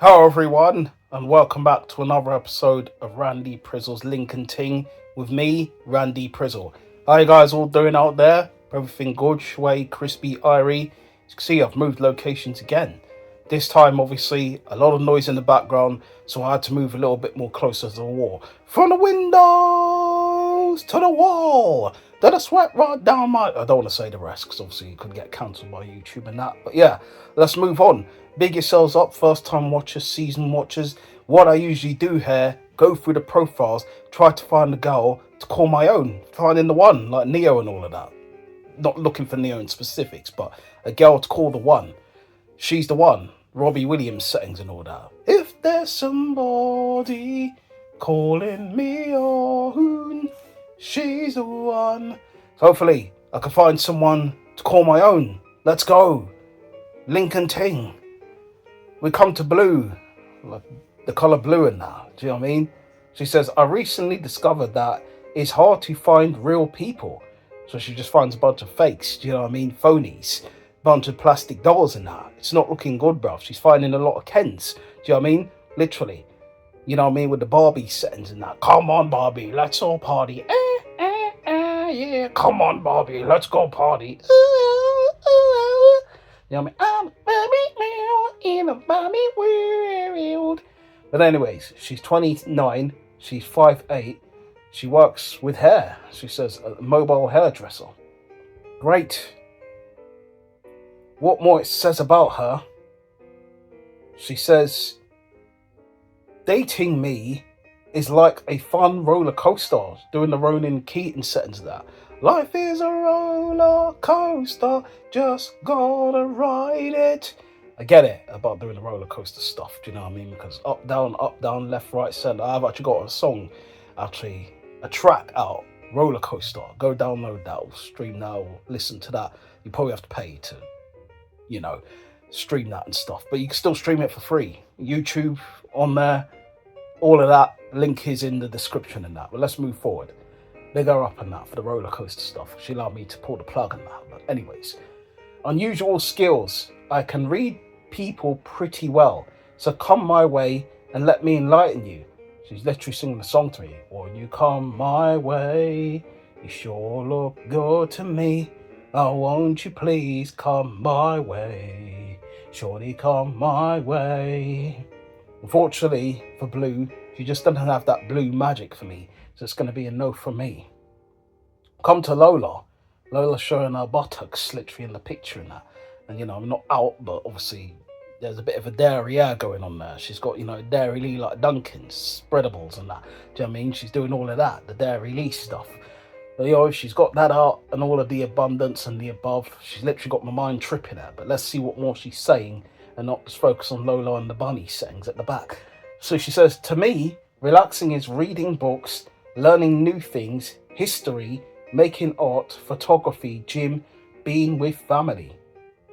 Hello everyone, and welcome back to another episode of Randy Prizzle's Link and Ting with me, Randy Prizzle. How you guys all doing out there? Everything good, shway, crispy, irie? As you can see, I've moved locations again. This time, obviously, a lot of noise in the background, so I had to move a little bit more closer to the wall. From the windows to the wall, then I sweat right down my... I don't want to say the rest, because obviously you could get cancelled by YouTube and that. But yeah, let's move on. Big yourselves up, first time watchers, season watchers. What I usually do here, go through the profiles, try to find a girl to call my own, finding the one, like Neo and all of that. Not looking for Neo in specifics, but a girl to call the one. She's the one. Robbie Williams settings and all that. If there's somebody calling me own, she's the one. So hopefully I can find someone to call my own. Let's go. Link and Ting. We come to blue, like the colour blue and that. Do you know what I mean? She says, I recently discovered that it's hard to find real people. So she just finds a bunch of fakes, do you know what I mean? Phonies. Bunch of plastic dolls and that. It's not looking good, bruv. She's finding a lot of Kens. Do you know what I mean? Literally. You know what I mean? With the Barbie settings and that. Come on, Barbie, let's all party. Yeah. Come on, Barbie, let's go party. You know what I mean? I'm Barbie now in a Barbie world. But anyways, she's 29. She's 5'8". She works with hair. She says a mobile hairdresser. Great. What more it says about her? She says, dating me is like a fun roller coaster. Doing the Ronan Keaton settings of that. Life is a roller coaster, just gotta ride it. I get it about doing the roller coaster stuff, do you know what I mean? Because up, down, left, right, centre. I've actually got a song, a track out, Roller Coaster. Go download that, or stream that, or listen to that. You probably have to pay to, stream that and stuff. But you can still stream it for free. YouTube on there, all of that. Link is in the description and that. But let's move forward. Big her up and that for the roller coaster stuff. She allowed me to pull the plug and that. But anyways, unusual skills. I can read people pretty well. So come my way and let me enlighten you. She's literally singing the song to me. When you come my way, you sure look good to me. Oh, won't you please come my way? Surely come my way. Unfortunately for Blue, she just doesn't have that blue magic for me. So it's going to be a no from me. Come to Lola. Lola's showing her buttocks literally in the picture and that. And, I'm not out, but obviously there's a bit of a derriere going on there. She's got, Dairy Lee like Dunkin's, spreadables and that. Do you know what I mean? She's doing all of that, the Dairy Lee stuff. But, she's got that out and all of the abundance and the above. She's literally got my mind tripping at. But let's see what more she's saying and not just focus on Lola and the bunny settings at the back. So she says, to me, relaxing is reading books, learning new things, history, making art, photography, gym, being with family.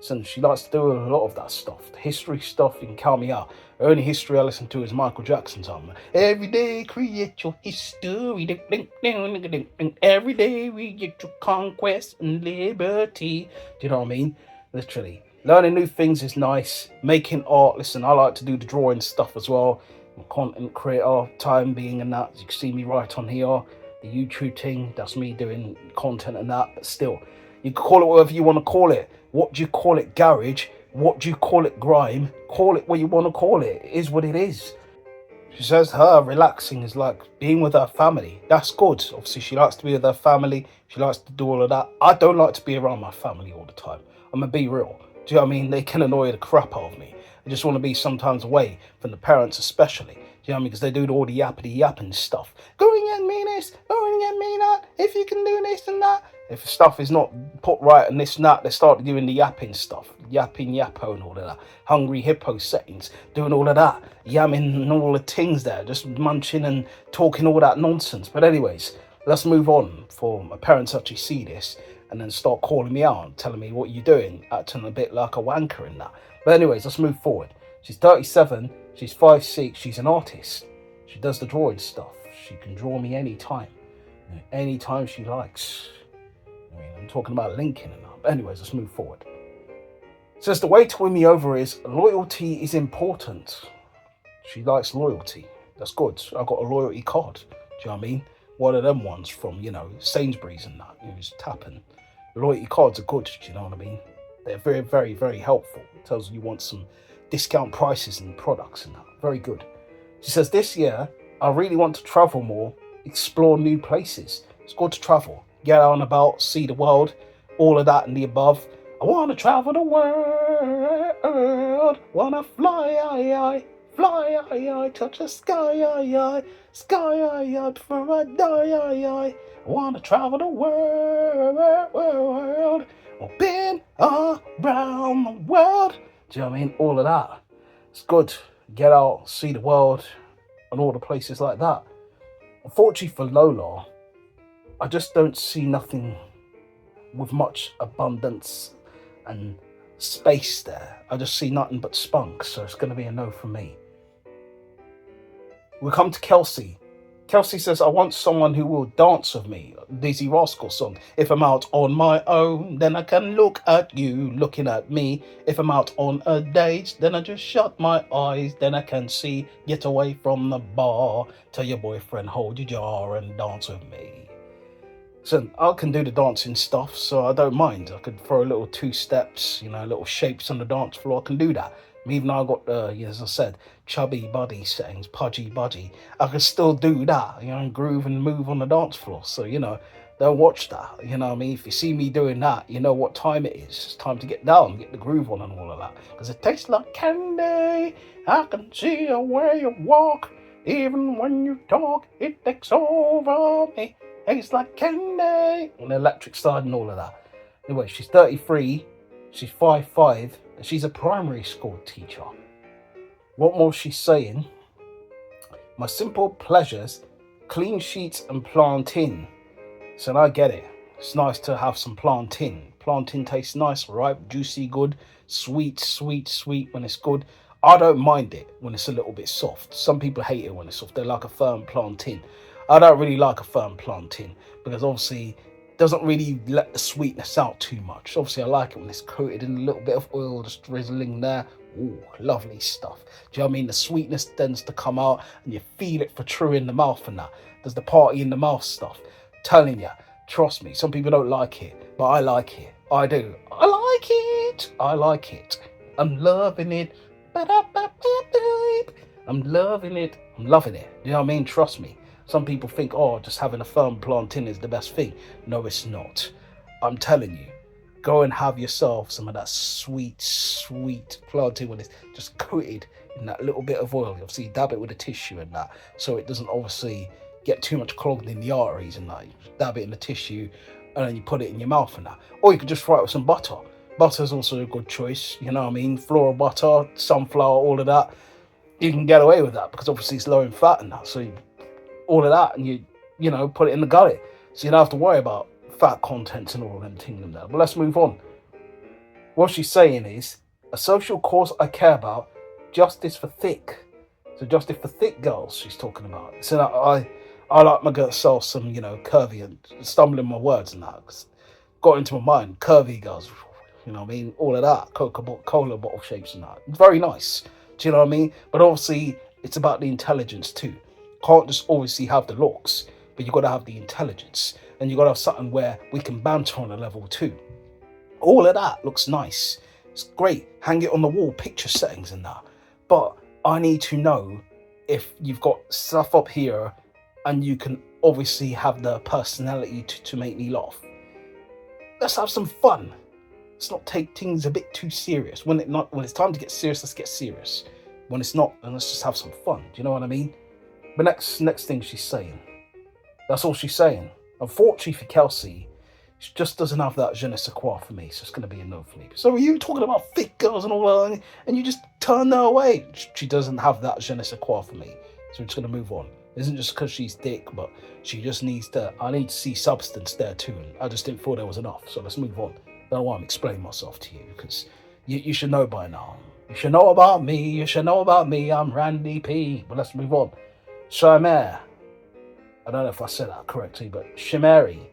So she likes to do a lot of that stuff. The history stuff, you can count me out. The only history I listen to is Michael Jackson's album. Every day create your history. Every day we get your conquest and liberty. Do you know what I mean? Literally. Learning new things is nice. Making art. Listen, I like to do the drawing stuff as well. I'm a content creator, time being and that. As you can see me right on here. The YouTube thing, that's me doing content and that. But still, you can call it whatever you want to call it. What do you call it? Garage? What do you call it? Grime? Call it what you want to call it. It is what it is. She says her relaxing is like being with her family. That's good. Obviously, she likes to be with her family. She likes to do all of that. I don't like to be around my family all the time. I'm going to be real. Do you know what I mean? They can annoy the crap out of me. I just want to be sometimes away from the parents especially. Do you know what I mean? Because they do all the yapping stuff. Go and get me this, go and get me that, if you can do this and that. If stuff is not put right and this and that, they start doing the yapping stuff. Yapping yappo and all of that. Hungry hippo settings, doing all of that. Yamming and all the things there, just munching and talking all that nonsense. But anyways, let's move on for my parents actually see this and then start calling me out and telling me what you're doing, acting a bit like a wanker and that. But anyways, let's move forward. She's 37, she's 5'6", she's an artist. She does the drawing stuff. She can draw me anytime. Anytime she likes. I'm talking about linking and that. But anyways, let's move forward. It says the way to win me over is loyalty is important. She likes loyalty. That's good. I got a loyalty card. Do you know what I mean? One of them ones from, Sainsbury's and that. You just tapping. Loyalty cards are good. Do you know what I mean? They're very, very, very helpful. It tells you want some discount prices and products and that. Very good. She says, this year, I really want to travel more, explore new places. It's good to travel. Get out and about, see the world, all of that and the above. I want to travel the world. Want to fly, touch the sky, before I die. I want to travel the world. I've been around the world. Do you know what I mean? All of that. It's good. Get out, see the world, and all the places like that. Unfortunately for Lola, I just don't see nothing with much abundance and space there. I just see nothing but spunk, so it's going to be a no from me. We come to Kelsey. Kelsey says, I want someone who will dance with me. Dizzy Rascal song. If I'm out on my own, then I can look at you looking at me. If I'm out on a date, then I just shut my eyes. Then I can see, get away from the bar. Tell your boyfriend, hold your jar and dance with me. So I can do the dancing stuff, so I don't mind. I could throw a little 2 steps, little shapes on the dance floor. I can do that. Even though I got as I said, chubby body settings, pudgy body, I can still do that, and groove and move on the dance floor. So, don't watch that. You know what I mean? If you see me doing that, you know what time it is. It's time to get down, get the groove on and all of that. Because it tastes like candy. I can see the way you walk. Even when you talk, it takes over me. Tastes like candy. On the electric side and all of that. Anyway, she's 33. She's 5'5", and she's a primary school teacher. What more she's saying? My simple pleasures, clean sheets and plantain. So I get it. It's nice to have some plantain. Plantain tastes nice, ripe, juicy, good, sweet when it's good. I don't mind it when it's a little bit soft. Some people hate it when it's soft. They like a firm plantain. I don't really like a firm plantain because obviously doesn't really let the sweetness out too much. Obviously, I like it when it's coated in a little bit of oil, just drizzling there. Ooh, lovely stuff. Do you know what I mean? The sweetness tends to come out and you feel it for true in the mouth and that. There's the party in the mouth stuff. Telling you, trust me, some people don't like it, but I like it. I do. I like it. I'm loving it. I'm loving it. I'm loving it. You know what I mean? Trust me. Some people think, just having a firm plantain is the best thing. No, it's not. I'm telling you, go and have yourself some of that sweet plantain when it's just coated in that little bit of oil. Obviously, dab it with a tissue and that, so it doesn't obviously get too much clogged in the arteries and that. You dab it in the tissue and then you put it in your mouth and that. Or you could just fry it with some butter. Butter is also a good choice. You know what I mean? Floral butter, sunflower, all of that. You can get away with that because obviously it's low in fat and that. So all of that, and you put it in the gullet, so you don't have to worry about fat contents and all of them things and that. But let's move on. What she's saying is, a social cause I care about, justice for thick. So justice for thick girls she's talking about. So I like my girl self some, curvy, and stumbling my words and that. Got into my mind, curvy girls, you know what I mean? All of that, Coca-Cola bottle shapes and that. It's very nice, do you know what I mean? But obviously, it's about the intelligence too. Can't just obviously have the looks, but you got to have the intelligence, and you got to have something where we can banter on a level too. All of that looks nice. It's great. Hang it on the wall, picture settings and that. But I need to know if you've got stuff up here, and you can obviously have the personality to make me laugh. Let's have some fun. Let's not take things a bit too serious. When it's time to get serious, let's get serious. When it's not, then let's just have some fun. Do you know what I mean? But next thing she's saying, that's all she's saying. Unfortunately for Kelsey, she just doesn't have that je ne sais quoi for me, so it's going to be a no for me. So are you talking about thick girls and all that, and you just turn her away? She doesn't have that je ne sais quoi for me, so we're just going to move on. It isn't just because she's thick, but she just I need to see substance there too, and I just didn't feel there was enough, so let's move on. I don't want to explain myself to you, because you should know by now. You should know about me, I'm Randy P. But let's move on. Shimer, I don't know if I said that correctly, but Shimeri,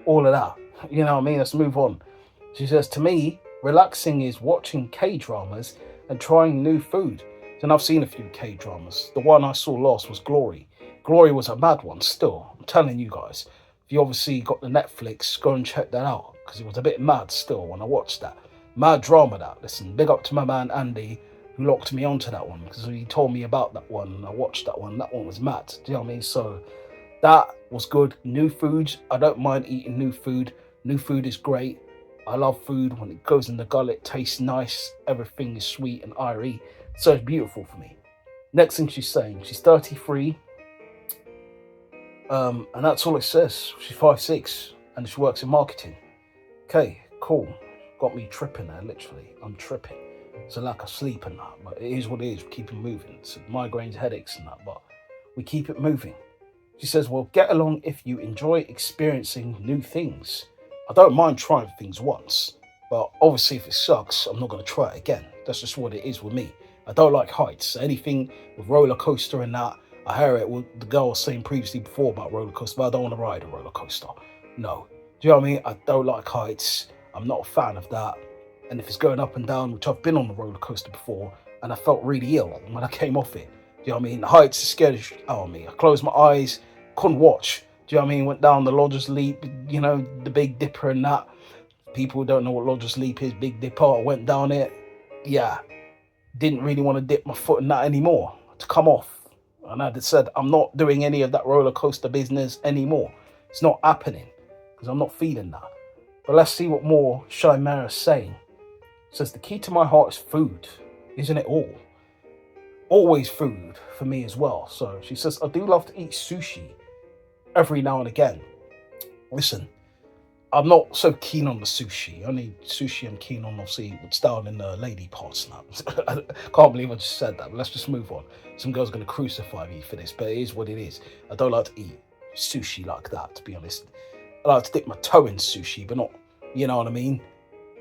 all of that. You know what I mean? Let's move on. She says, to me, relaxing is watching K-dramas and trying new food. And I've seen a few K-dramas. The one I saw last was Glory. Glory was a mad one still. I'm telling you guys. If you obviously got the Netflix, go and check that out. Because it was a bit mad still when I watched that. Mad drama that. Listen, big up to my man Andy, who locked me onto that one. Because he told me about that one and I watched that one. That one was mad. Do you know what I mean? So that was good. New foods. I don't mind eating new food. New food is great. I love food. When it goes in the gullet, it tastes nice. Everything is sweet and irie. So it's beautiful for me. Next thing she's saying, she's 33. And that's all it says. She's 5'6", and she works in marketing. Okay, cool. Got me tripping there, literally. I'm tripping. So like I sleep and that, but it is what it is. We keep it moving. It's migraines, headaches and that, but we keep it moving. She says, well, get along if you enjoy experiencing new things. I don't mind trying things once, but obviously if it sucks, I'm not going to try it again. That's just what it is with me. I don't like heights. Anything with roller coaster and that, I hear it. The girl was saying previously before about roller coaster, but I don't want to ride a roller coaster. No. Do you know what I mean? I don't like heights. I'm not a fan of that. And if it's going up and down, which I've been on the roller coaster before, and I felt really ill when I came off it. Do you know what I mean? The heights scared the shit out of me. I closed my eyes, couldn't watch. Do you know what I mean? Went down the Lodger's Leap, you know, the Big Dipper and that. People who don't know what Lodger's Leap is, Big Dipper. I went down it. Yeah. Didn't really want to dip my foot in that anymore. To come off. And I said, I'm not doing any of that roller coaster business anymore. It's not happening. Because I'm not feeling that. But let's see what more Shaimara is saying. It says, the key to my heart is food. Isn't it all? Always food for me as well. So she says, I do love to eat sushi every now and again. Listen, I'm not so keen on the sushi. Only sushi I'm keen on, obviously, it's down in the lady parts now. I can't believe I just said that, but let's just move on. Some girl's going to crucify me for this, but it is what it is. I don't like to eat sushi like that, to be honest. I like to dip my toe in sushi, but not, you know what I mean?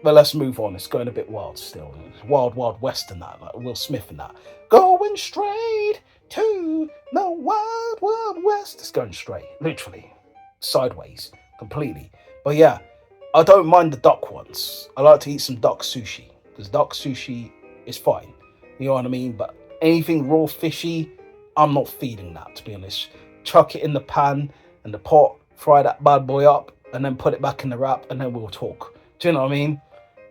But let's move on. It's going a bit wild still. It's wild, wild west and that, like Will Smith and that. Going straight to the wild, wild west. It's going straight, literally. Sideways, completely. But yeah, I don't mind the duck ones. I like to eat some duck sushi. Because duck sushi is fine. You know what I mean? But anything raw fishy, I'm not feeding that, to be honest. Chuck it in the pan and the pot, fry that bad boy up, and then put it back in the wrap, and then we'll talk. Do you know what I mean?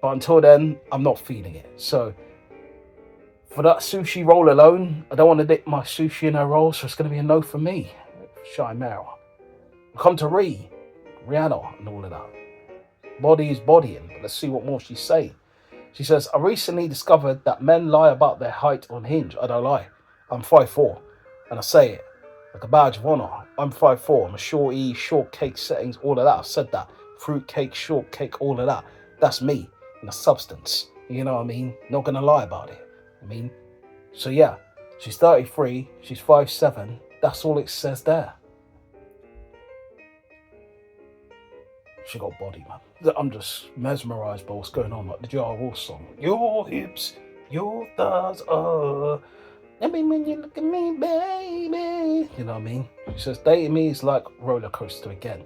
But until then, I'm not feeding it. So for that sushi roll alone, I don't want to dip my sushi in her roll, so it's going to be a no for me. Shy Mara. Come to Rihanna and all of that. Body is bodying, but let's see what more she's saying. She says, I recently discovered that men lie about their height on Hinge. I don't lie. I'm 5'4", and I say it like a badge of honour. I'm 5'4", I'm a shorty, shortcake settings, all of that. I've said that. Fruitcake, shortcake, all of that. That's me in a substance. You know what I mean? Not going to lie about it. I mean, so yeah, she's 33, she's 5'7". That's all it says there. She got body, man. I'm just mesmerised by what's going on. Like the Jar Wolf song. Your hips, your thighs are. I mean, when you look at me, baby. You know what I mean? She says, dating me is like Rollercoaster again.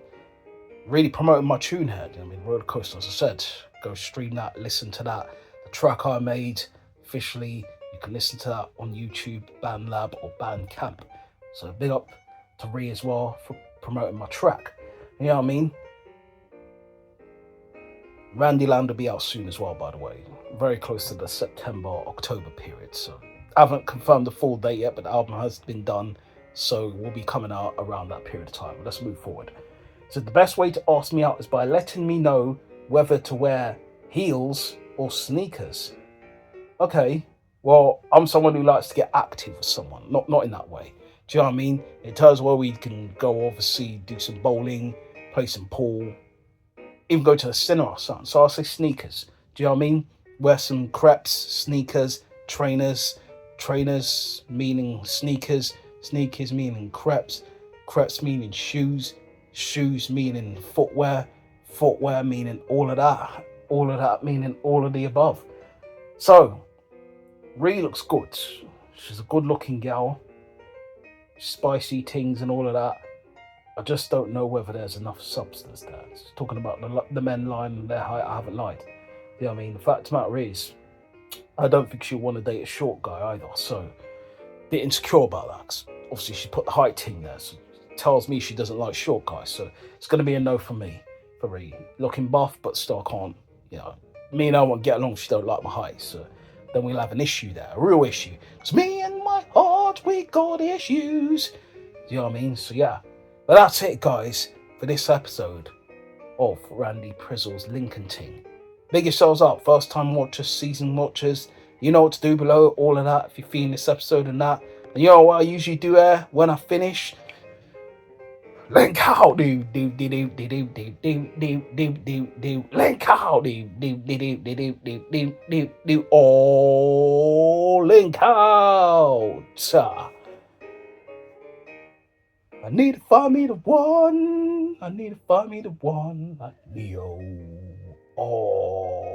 Really promoting my tune here. You know what I mean? Rollercoaster, as I said. Go stream that, listen to that. The track I made, officially, you can listen to that on YouTube, BandLab or Bandcamp. So big up to Ree as well for promoting my track. You know what I mean? Randyland will be out soon as well, by the way. Very close to the September-October period. So I haven't confirmed the full date yet, but the album has been done. So we'll be coming out around that period of time. Let's move forward. So the best way to ask me out is by letting me know whether to wear heels or sneakers. Okay, well, I'm someone who likes to get active with someone. Not in that way. Do you know what I mean? In terms where we can go, obviously, do some bowling, play some pool, even go to the cinema or something. So I'll say sneakers. Do you know what I mean? Wear some crepes, sneakers, trainers meaning sneakers, sneakers meaning crepes, crepes meaning shoes, shoes meaning footwear, footwear meaning all of that meaning all of the above. So, Ree looks good. She's a good looking gal, spicy things and all of that. I just don't know whether there's enough substance there. Talking about the men lying on their height, I haven't lied. You know what I mean? The fact of the matter is, I don't think she'll want to date a short guy either. So, a bit insecure about that. 'Cause obviously, she put the height thing there. So, it tells me she doesn't like short guys. So, it's going to be a no for me. For Ree. Looking buff, but still can't, me and I won't get along. She don't like my height. So, then we'll have an issue there. A real issue. It's me and my heart, we got issues. Do you know what I mean? So, yeah. But that's it, guys, for this episode of Randy Prizzle's Lincoln Ting. Big yourselves up, first time watchers, season watchers. You know what to do below, all of that, if you're feeling this episode and that. And you know what I usually do when I finish? Link out, link out, oh, link out. I need to find me the one. I need to find me the one like Leo. Oh.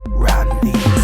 Randy.